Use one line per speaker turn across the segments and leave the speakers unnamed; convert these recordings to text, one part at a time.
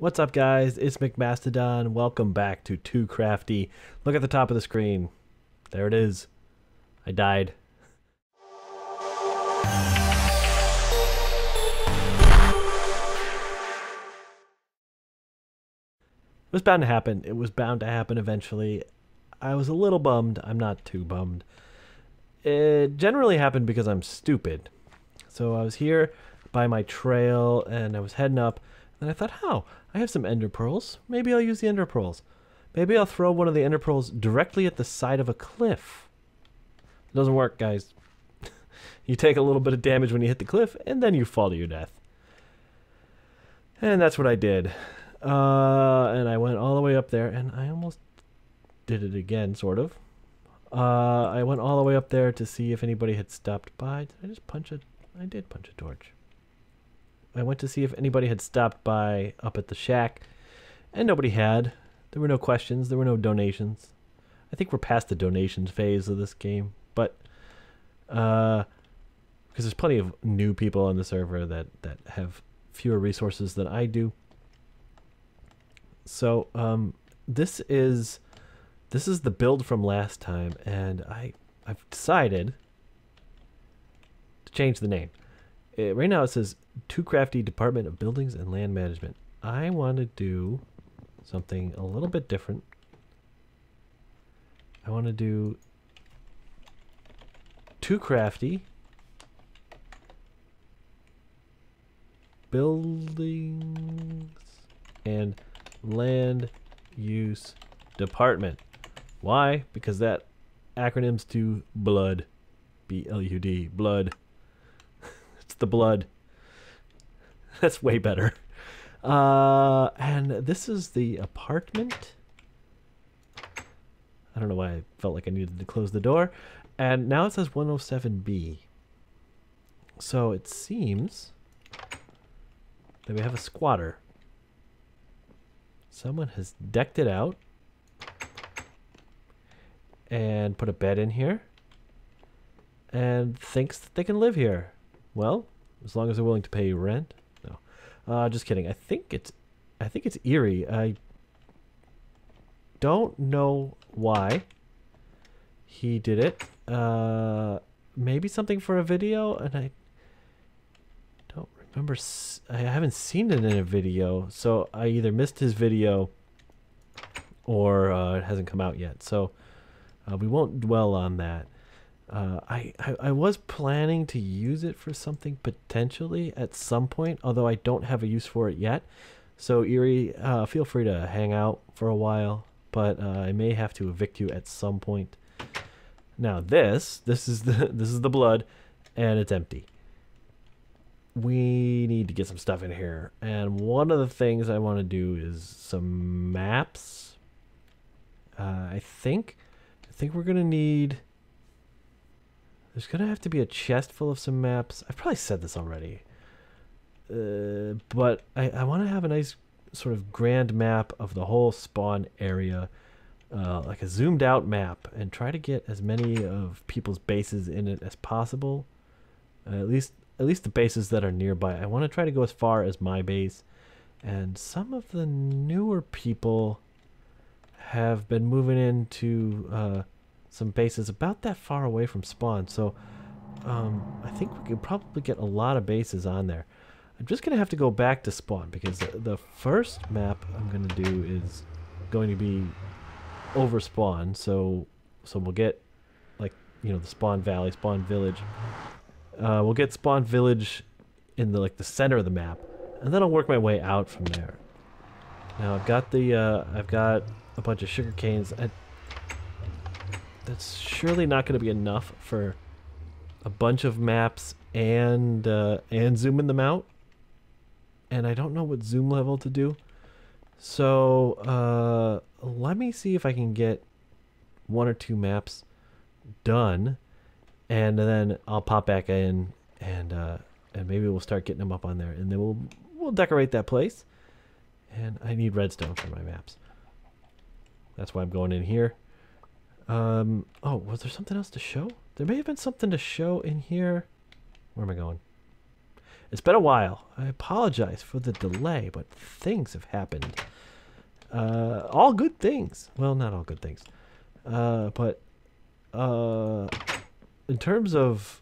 What's up, guys? It's McMastodon. Welcome back to TooCrafty. Look at the top of the screen. There it is. I died. It was bound to happen. It was bound to happen eventually. I was a little bummed. I'm not too bummed. It generally happened because I'm stupid. So I was here by my trail and I was heading up. And I thought, oh, I have some ender pearls. Maybe I'll use the ender pearls. Maybe I'll throw one of the ender pearls directly at the side of a cliff. It doesn't work, guys. You take a little bit of damage when you hit the cliff, and then you fall to your death. And that's what I did. And I went all the way up there, and I almost did it again, sort of. I went all the way up there to see if anybody had stopped by. Did I just punch a... I did punch a torch. I went to see if anybody had stopped by up at the shack, and nobody had. There were no questions. There were no donations. I think we're past the donations phase of this game, but because there's plenty of new people on the server that have fewer resources than I do. So this is the build from last time, and I've decided to change the name. Right now it says TooCrafty Department of Buildings and Land Management. I want to do something a little bit different. I want to do TooCrafty Buildings and Land Use Department. Why? Because that acronym's to blood. B-L-U-D. Blood. It's the blood. That's way better. And this is the apartment. I don't know why I felt like I needed to close the door. And now it says 107B. So it seems that we have a squatter. Someone has decked it out and put a bed in here and thinks that they can live here. Well, as long as they're willing to pay rent. No, just kidding. I think it's eerie. I don't know why he did it. Maybe something for a video, and I don't remember. I haven't seen it in a video, so I either missed his video or it hasn't come out yet. So we won't dwell on that. I was planning to use it for something potentially at some point, although I don't have a use for it yet. So Erie, feel free to hang out for a while, but I may have to evict you at some point. Now this is the blood, and it's empty. We need to get some stuff in here, and one of the things I want to do is some maps. I think we're gonna need. There's going to have to be a chest full of some maps. I've probably said this already. But I want to have a nice sort of grand map of the whole spawn area. Like a zoomed out map. And try to get as many of people's bases in it as possible. At least the bases that are nearby. I want to try to go as far as my base. And some of the newer people have been moving into... some bases about that far away from spawn, so I think we could probably get a lot of bases on there. I'm just gonna have to go back to spawn because the first map I'm gonna do is going to be over spawn, so we'll get like the spawn valley, spawn village. We'll get spawn village in the the center of the map, and then I'll work my way out from there. Now I've got a bunch of sugar canes. That's surely not going to be enough for a bunch of maps and zooming them out. And I don't know what zoom level to do. So let me see if I can get one or two maps done, and then I'll pop back in and maybe we'll start getting them up on there, and then we'll decorate that place. And I need redstone for my maps. That's why I'm going in here. Oh, was there something else to show? There may have been something to show in here. Where am I going? It's been a while. I apologize for the delay, but things have happened. All good things. Well, not all good things. But in terms of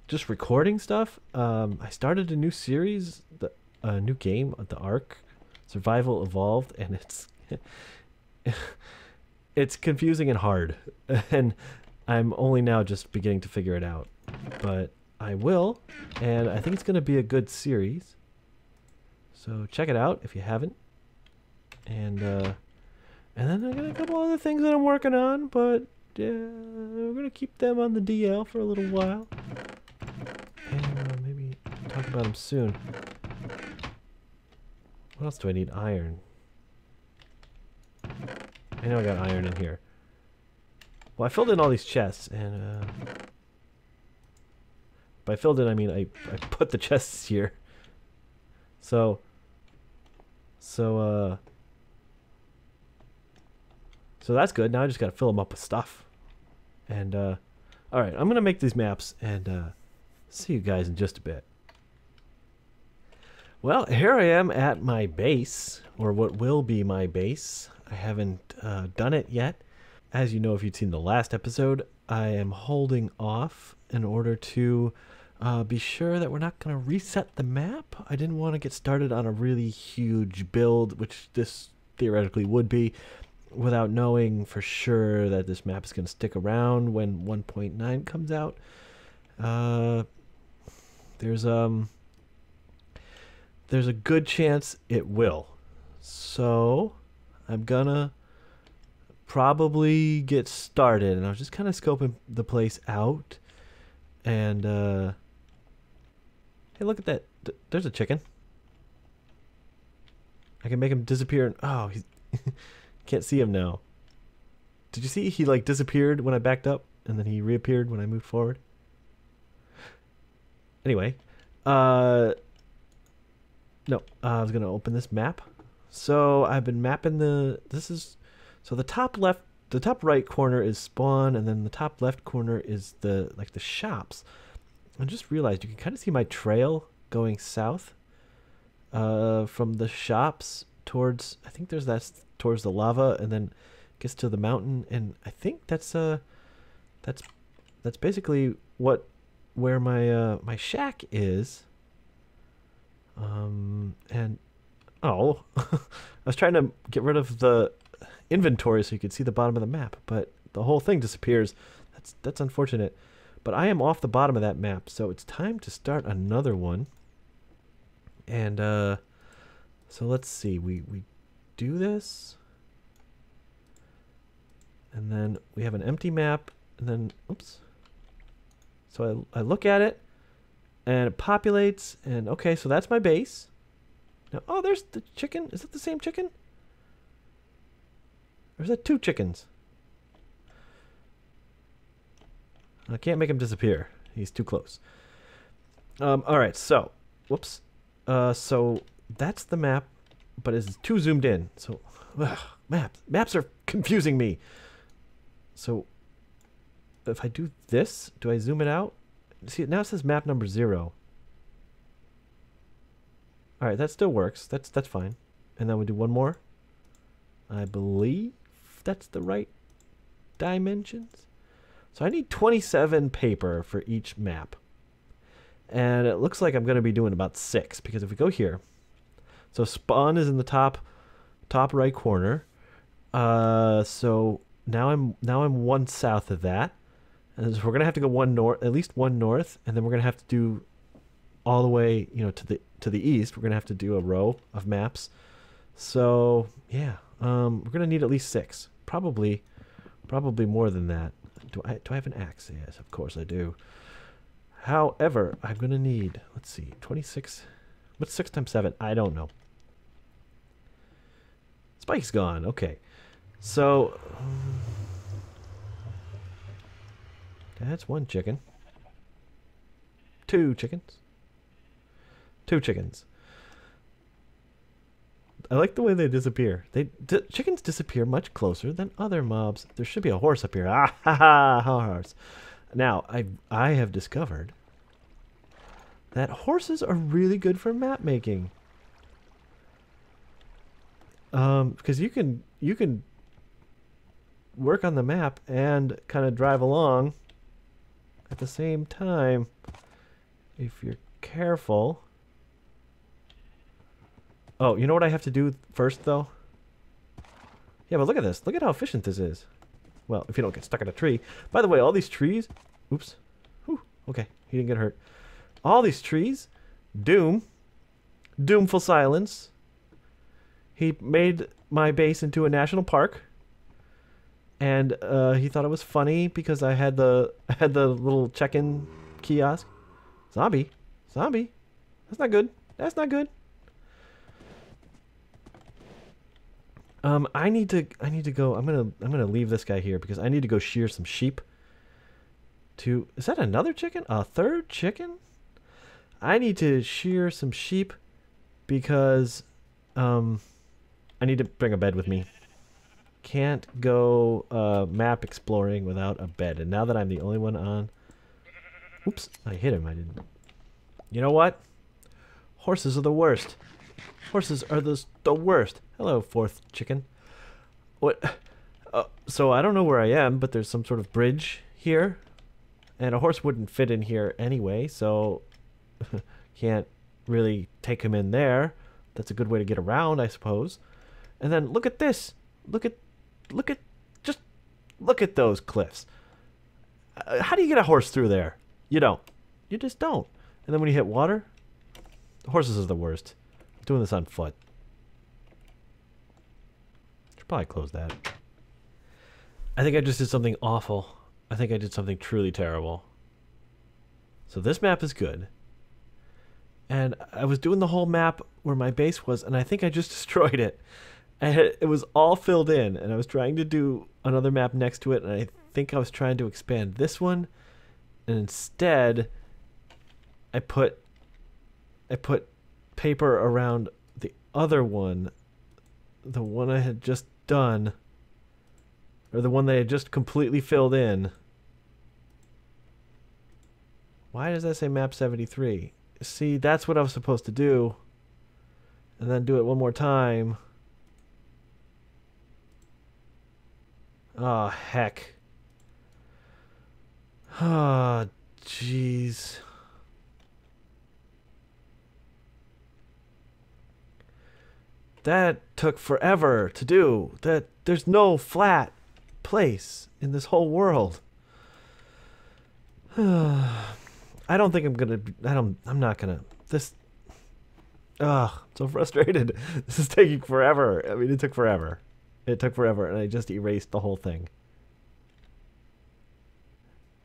just recording stuff, I started a new series, a new game, the Ark Survival Evolved, and it's confusing and hard, and I'm only now just beginning to figure it out. But I will, and I think it's going to be a good series. So check it out if you haven't. And then I got a couple other things that I'm working on, but we're going to keep them on the DL for a little while. And maybe talk about them soon. What else do I need? Iron. I know I got iron in here. Well, I filled in all these chests, and by filled in I mean I put the chests here. So that's good. Now I just got to fill them up with stuff. And all right, I'm gonna make these maps and see you guys in just a bit. Well, here I am at my base, or what will be my base. I haven't done it yet. As you know, if you'd seen the last episode, I am holding off in order to be sure that we're not going to reset the map. I didn't want to get started on a really huge build, which this theoretically would be, without knowing for sure that this map is going to stick around when 1.9 comes out. There's a good chance it will. So I'm gonna probably get started, and I was just kind of scoping the place out. And hey, look at that! There's a chicken. I can make him disappear. Oh, he can't see him now. Did you see he like disappeared when I backed up, and then he reappeared when I moved forward? Anyway, no, I was gonna open this map. So I've been mapping the top left, the top right corner is spawn, and then the top left corner is the shops. I just realized you can kind of see my trail going south from the shops towards, I think that's towards the lava, and then gets to the mountain, and I think that's basically where my shack is. And oh, I was trying to get rid of the inventory so you could see the bottom of the map, but the whole thing disappears. That's unfortunate. But I am off the bottom of that map, so it's time to start another one. And so let's see. We do this, and then we have an empty map, and then oops. So I look at it, and it populates, and okay, so that's my base. Now, oh, there's the chicken. Is it the same chicken? Or is that two chickens? I can't make him disappear. He's too close. All right, so, whoops. So that's the map, but it's too zoomed in. So, maps are confusing me. So, if I do this, do I zoom it out? See, now it says map number 0. All right, that still works. That's fine. And then we do one more. I believe that's the right dimensions. So I need 27 paper for each map. And it looks like I'm going to be doing about 6, because if we go here, so spawn is in the top right corner. So now I'm one south of that. And so we're going to have to go one north, at least one north, and then we're going to have to do all the way, to the east. We're going to have to do a row of maps. So, yeah, we're going to need at least 6. Probably more than that. Do I have an axe? Yes, of course I do. However, I'm going to need, let's see, 26. What's 6 times 7? I don't know. Spike's gone. Okay. So, that's one chicken. 2 chickens. 2 chickens. I like the way they disappear. Chickens disappear much closer than other mobs. There should be a horse up here. Ah ha ha, horse. Now, I have discovered that horses are really good for map making. Because you can work on the map and kind of drive along at the same time if you're careful. Oh, you know what I have to do first, though? Yeah, but look at this. Look at how efficient this is. Well, if you don't get stuck in a tree. By the way, all these trees... Oops. Whew. Okay, he didn't get hurt. All these trees... Doomful silence. He made my base into a national park. And he thought it was funny because I had the little check-in kiosk. Zombie. Zombie. That's not good. That's not good. I need to go. I'm gonna leave this guy here because I need to go shear some sheep. Is that another chicken? A third chicken? I need to shear some sheep because I need to bring a bed with me. Can't go map exploring without a bed. And now that I'm the only one on... Oops, I hit him. I didn't... You know what? Horses are the worst. Horses are the worst. Hello, fourth chicken. What? So I don't know where I am, but there's some sort of bridge here. And a horse wouldn't fit in here anyway, so... can't really take him in there. That's a good way to get around, I suppose. And then look at this. Look at those cliffs. How do you get a horse through there? You don't. You just don't. And then when you hit water, horses are the worst. I'm doing this on foot. Should probably close that. I think I just did something awful. I think I did something truly terrible. So this map is good. And I was doing the whole map where my base was, and I think I just destroyed it. And it was all filled in, and I was trying to do another map next to it, and I think I was trying to expand this one, and instead I put paper around the other one, the one I had just done, or the one that I had just completely filled in. Why does that say map 73? See, that's what I was supposed to do, and then do it one more time. Oh, heck. Oh, jeez. That took forever to do. There's no flat place in this whole world. I don't think I'm gonna... I'm not gonna... This... Ugh, I'm so frustrated. This is taking forever. I mean, it took forever. It took forever, and I just erased the whole thing.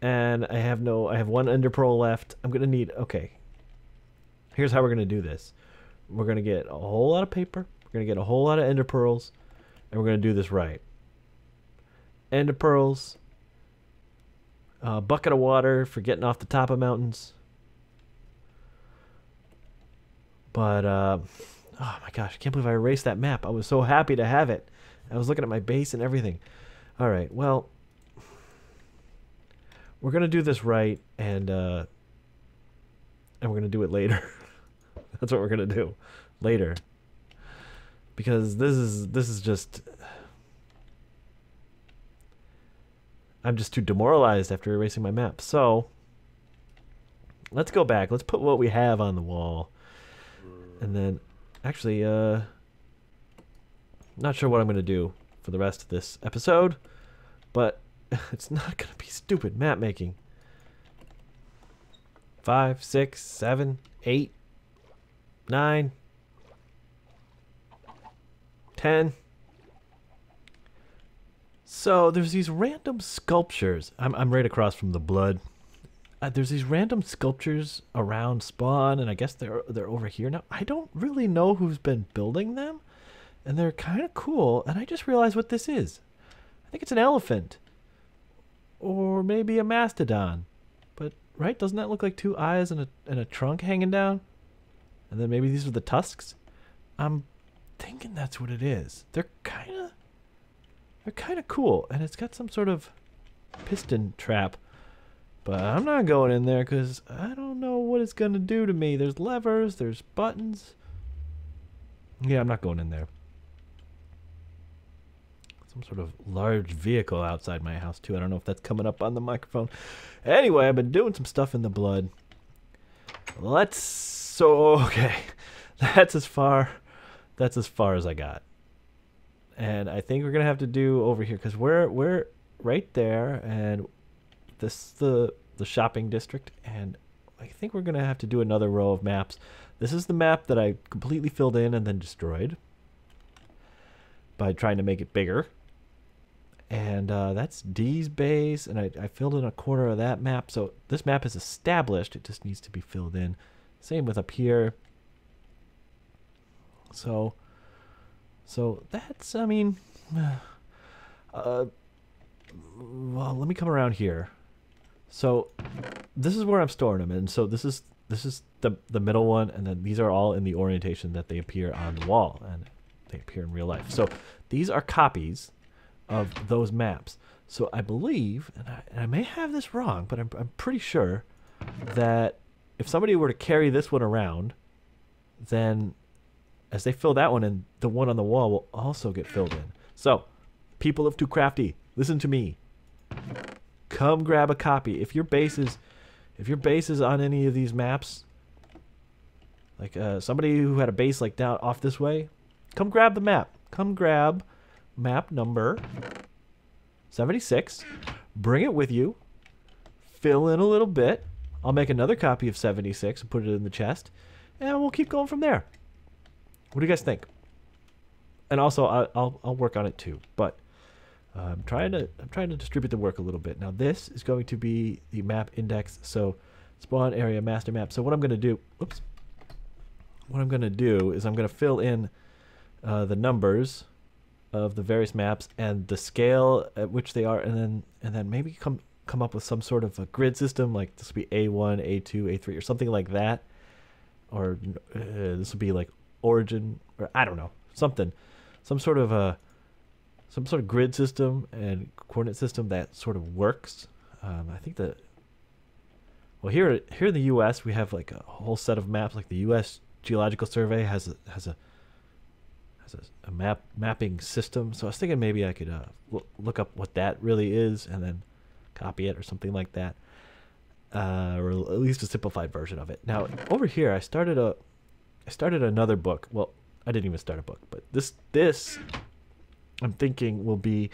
And I have one ender pearl left. I'm gonna need... Okay. Here's how we're gonna do this. We're gonna get a whole lot of paper. We're gonna get a whole lot of ender pearls. And we're gonna do this right. Ender pearls. A bucket of water for getting off the top of mountains. But, oh my gosh, I can't believe I erased that map. I was so happy to have it. I was looking at my base and everything. Alright, well, we're going to do this right, and we're going to do it later. That's what we're going to do. Later. Because this is just... I'm just too demoralized after erasing my map. So, let's go back. Let's put what we have on the wall. And then, actually, not sure what I'm going to do for the rest of this episode, but it's not going to be stupid map making. 5, 6, 7, 8, 9, 10. So there's these random sculptures. I'm right across from the blood. There's these random sculptures around spawn, and I guess they're over here now. I don't really know who's been building them, and they're kind of cool. And I just realized what this is. I think it's an elephant, or maybe a mastodon. But right, doesn't that look like two eyes and a trunk hanging down? And then maybe these are the tusks. I'm thinking that's what it is. They're kind of cool, and it's got some sort of piston trap But I'm not going in there because I don't know what it's going to do to me. There's levers, there's buttons. Yeah, I'm not going in there. Some sort of large vehicle outside my house, too. I don't know if that's coming up on the microphone. Anyway, I've been doing some stuff in the blood. Okay. That's as far as I got. And I think we're going to have to do over here because we're right there, and this is the shopping district, and I think we're going to have to do another row of maps. This is the map that I completely filled in and then destroyed by trying to make it bigger. And that's D's base, and I filled in a corner of that map. So this map is established. It just needs to be filled in. Same with up here. So that's, I mean, well, let me come around here. So this is where I'm storing them, and so this is the middle one, and then these are all in the orientation that they appear on the wall, and they appear in real life. So these are copies of those maps. So I believe, and I may have this wrong, but I'm pretty sure that if somebody were to carry this one around, then as they fill that one in, the one on the wall will also get filled in. So, people of TooCrafty, listen to me. Come grab a copy. If your base is on any of these maps, like somebody who had a base like down off this way, come grab the map. Come grab map number 76. Bring it with you. Fill in a little bit. I'll make another copy of 76 and put it in the chest, and we'll keep going from there. What do you guys think? And also, I'll work on it too. But I'm trying to distribute the work a little bit. Now this is going to be the map index. So spawn area master map. So what I'm going to do, oops. What I'm going to do is I'm going to fill in the numbers of the various maps and the scale at which they are, and then maybe come up with some sort of a grid system, like this will be A1, A2, A3, or something like that. Or this will be like origin, or I don't know, some sort of grid system and coordinate system that sort of works. I think that, well, here in the U.S. we have like a whole set of maps. Like the U.S. Geological Survey has a mapping system. So I was thinking maybe I could look up what that really is and then copy it or something like that, or at least a simplified version of it. Now over here I started another book. Well, I didn't even start a book, but this I'm thinking will be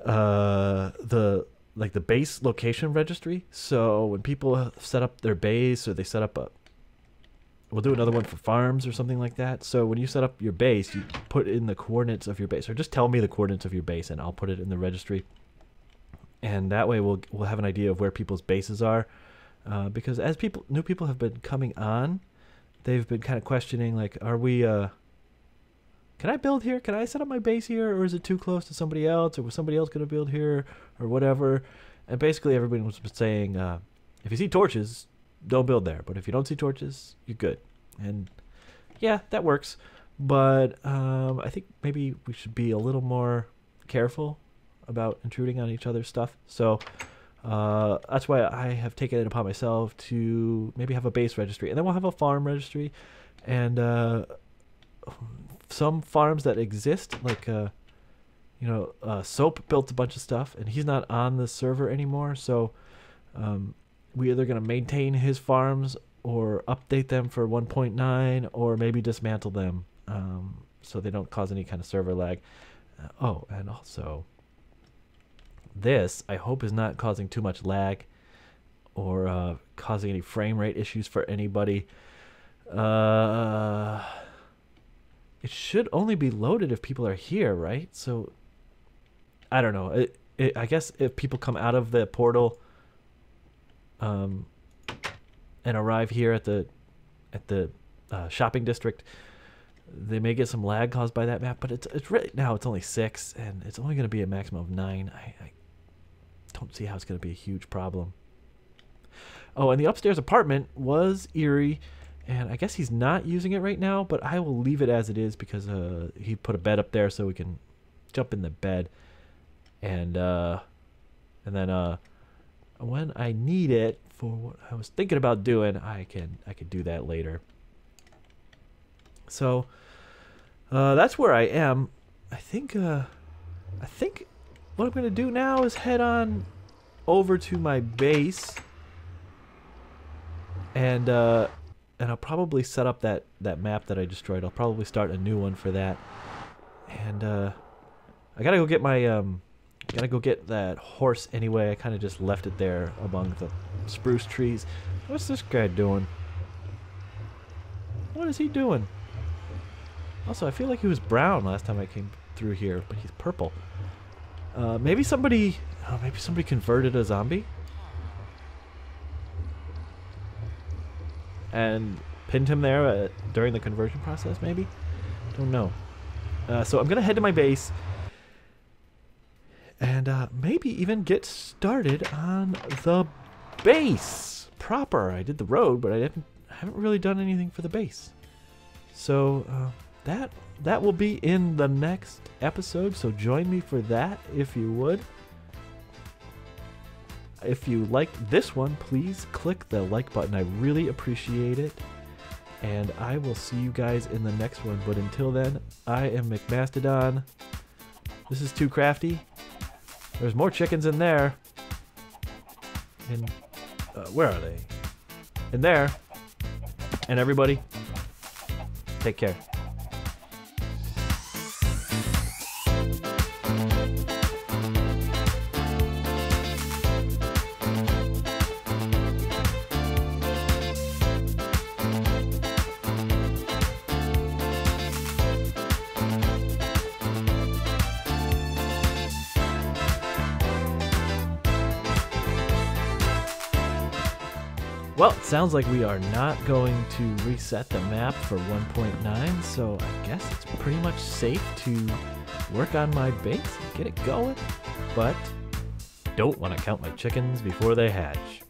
the base location registry. So when people set up their base, or they set up we'll do another one for farms or something like that. So when you set up your base, you put in the coordinates of your base, or just tell me the coordinates of your base and I'll put it in the registry. And that way we'll have an idea of where people's bases are, because as new people have been coming on, they've been kind of questioning, like, are we can I build here? Can I set up my base here, or is it too close to somebody else, or was somebody else going to build here, or whatever? And basically everybody was saying, if you see torches, don't build there, but if you don't see torches, you're good. And yeah, that works, but I think maybe we should be a little more careful about intruding on each other's stuff. So that's why I have taken it upon myself to maybe have a base registry, and then we'll have a farm registry, and some farms that exist, like Soap built a bunch of stuff, and he's not on the server anymore, so we're either going to maintain his farms or update them for 1.9, or maybe dismantle them so they don't cause any kind of server lag. Oh, and also this, I hope, is not causing too much lag or causing any frame rate issues for anybody. It should only be loaded if people are here, right? So I don't know. I guess if people come out of the portal and arrive here at the shopping district, they may get some lag caused by that map. But it's right now it's only 6, and it's only going to be a maximum of 9. I don't see how it's going to be a huge problem. Oh, and the upstairs apartment was Erie, and I guess he's not using it right now, but I will leave it as it is because he put a bed up there so we can jump in the bed, and then when I need it for what I was thinking about doing, I can do that later. So that's where I am. I think what I'm gonna do now is head on over to my base, and I'll probably set up that map that I destroyed. I'll probably start a new one for that, and I gotta go get my gotta go get that horse anyway. I kind of just left it there among the spruce trees. What's this guy doing? What is he doing? Also, I feel like he was brown last time I came through here, but he's purple. Maybe somebody converted a zombie and pinned him there during the conversion process. Maybe, don't know. So I'm gonna head to my base and maybe even get started on the base proper. I did the road, but I haven't really done anything for the base. So that will be in the next episode, so join me for that if you would. If you liked this one, please click the like button. I really appreciate it. And I will see you guys in the next one. But until then, I am McMastodon. This is TooCrafty. There's more chickens in there. And where are they? In there. And everybody, take care. Well, it sounds like we are not going to reset the map for 1.9, so I guess it's pretty much safe to work on my base and get it going, but don't want to count my chickens before they hatch.